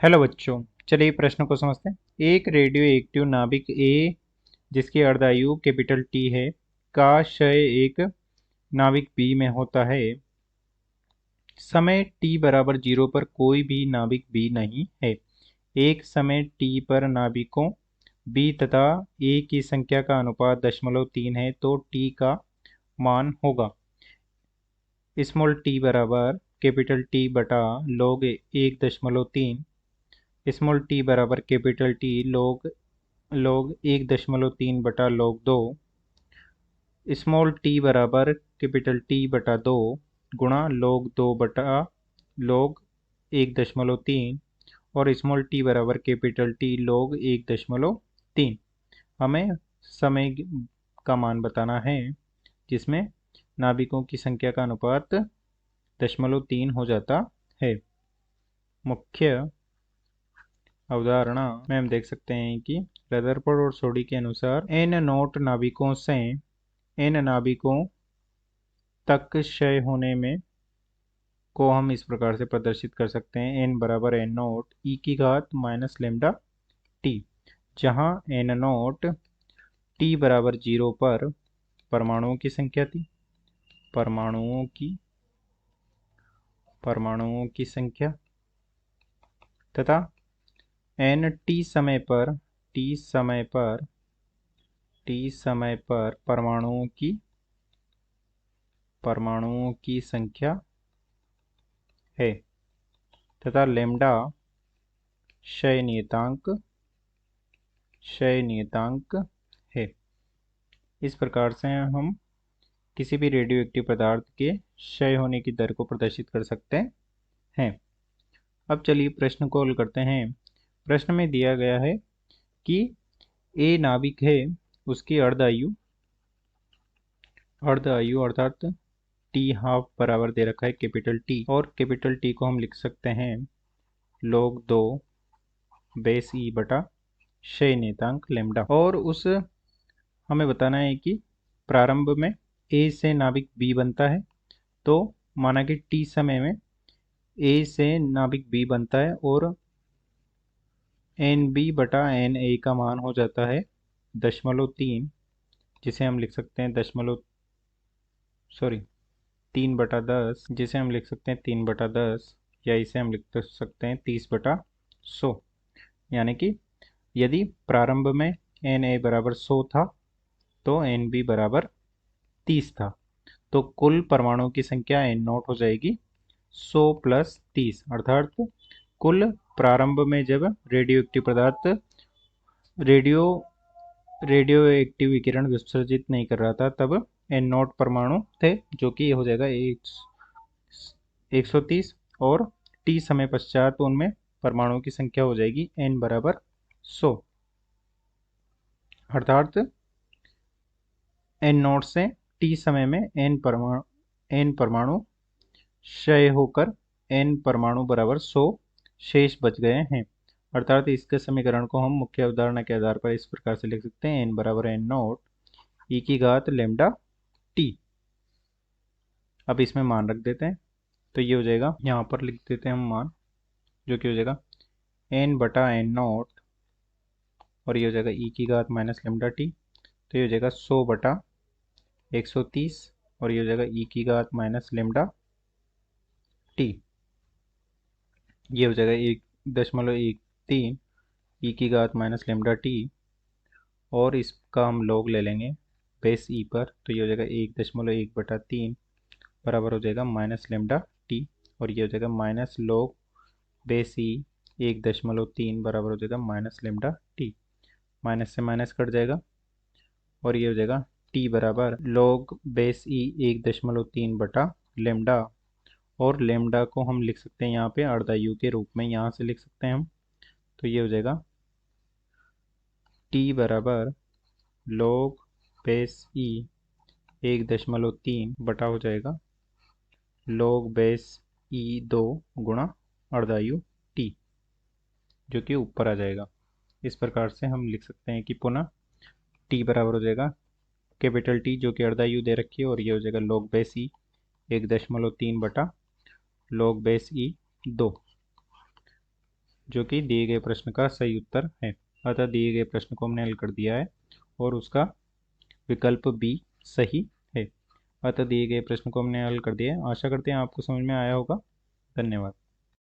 Hello बच्चों, चलिए प्रश्न को समझते हैं। एक रेडियो एक्टिव नाभिक ए जिसकी अर्धायु कैपिटल टी है का क्षय एक नाभिक बी में होता है। समय टी बराबर 0 पर कोई भी नाभिक बी नहीं है। एक समय टी पर नाभिकों बी तथा ए की संख्या का अनुपात 0.3 है तो टी का मान होगा स्मॉल टी बराबर कैपिटल टी बटा log 1.3, स्मॉल टी बराबर कैपिटल टी log 1.3 बटा log 2, स्मॉल टी बराबर कैपिटल टी बटा 2 गुणा log 2 बटा log 1.3 और स्मॉल टी बराबर कैपिटल टी log 1.3। हमें समय का मान बताना है जिसमें नाभिकों की संख्या का अनुपात 0.3 हो जाता है। मुख्य अवधारणा में हम देख सकते हैं कि रदरफोर्ड और सोडी के अनुसार एन नोट नाभिकों से एन नाभिकों तक क्षय होने में को हम इस प्रकार से प्रदर्शित कर सकते हैं। एन बराबर एन नोट ई की घात माइनस लेमडा टी, जहाँ एन नोट टी बराबर 0 पर परमाणुओं की संख्या थी, परमाणुओं की संख्या तथा एन टी समय पर परमाणुओं की संख्या है तथा लेमडा क्षय नियतांक है। इस प्रकार से हम किसी भी रेडियोएक्टिव पदार्थ के क्षय होने की दर को प्रदर्शित कर सकते हैं। अब चलिए प्रश्न को हल करते हैं। प्रश्न में दिया गया है कि ए नाभिक है, उसकी अर्धायु अर्थात टी हाफ बराबर दे रखा है कैपिटल टी, और कैपिटल टी को हम लिख सकते हैं log 2 बेस ई बटा क्षय नियतांक लेमडा। और उस हमें बताना है कि प्रारंभ में ए से नाभिक बी बनता है, तो माना कि टी समय में ए से नाभिक बी बनता है और एन बी बटा एन ए का मान हो जाता है 0.3, जिसे हम लिख सकते हैं 3/10, जिसे हम लिख सकते हैं 3/10, या इसे हम लिख सकते हैं 30/100। यानी कि यदि प्रारंभ में एन ए बराबर 100 था तो एन बी बराबर 30 था, तो कुल परमाणुओं की संख्या एन नॉट हो जाएगी 100 + 30, अर्थात कुल प्रारंभ में जब रेडियोएक्टिव पदार्थ रेडियो एक्टिव विकिरण विसर्जित नहीं कर रहा था तब एन नॉट परमाणु थे, जो कि हो जाएगा 130, और टी समय पश्चात उनमें परमाणुओं की संख्या हो जाएगी एन बराबर 100, अर्थात एन नॉट से टी समय में एन परमाणु क्षय होकर एन परमाणु बराबर 100 शेष बच गए हैं। अर्थात इसके समीकरण को हम मुख्य अवधारणा के आधार पर इस प्रकार से लिख सकते हैं, एन बराबर एन नॉट ई की घात लेमडा टी। अब इसमें मान रख देते हैं, तो ये हो जाएगा, यहाँ पर लिख देते हैं हम मान, जो कि हो जाएगा एन बटा एन नॉट, और ये हो जाएगा ई की घात माइनस लेमडा टी, तो ये हो जाएगा 100/130, और ये हो जाएगा ई की घात माइनस लेमडा टी, ये हो जाएगा 1.13 ई की घात माइनस लेमडा टी, और इसका हम लॉग ले लेंगे बेस ई पर, तो ये हो जाएगा 1.1/3 बराबर हो जाएगा माइनस लेमडा टी, और ये हो जाएगा माइनस लॉग बेस ई 1.3 बराबर हो जाएगा माइनस लेमडा टी, माइनस से माइनस कट जाएगा, और ये हो जाएगा टी बराबर लॉग बेस ई 1.3 बटा लेमडा, और लेमडा को हम लिख सकते हैं यहाँ पे अर्धायु के रूप में, यहाँ से लिख सकते हैं हम, तो ये हो जाएगा टी बराबर log बेस ई 1.3 बटा हो जाएगा log बेस ई 2 गुणा अर्धायु टी, जो कि ऊपर आ जाएगा। इस प्रकार से हम लिख सकते हैं कि पुनः टी बराबर हो जाएगा कैपिटल टी, जो कि अर्धायु दे रखी है, और ये हो जाएगा log बेस ई 1.3 बटा log बेस ई 2, जो कि दिए गए प्रश्न का सही उत्तर है। अतः दिए गए प्रश्न को हमने हल कर दिया है और उसका विकल्प बी सही है। अतः दिए गए प्रश्न को हमने हल कर दिया है। आशा करते हैं आपको समझ में आया होगा। धन्यवाद।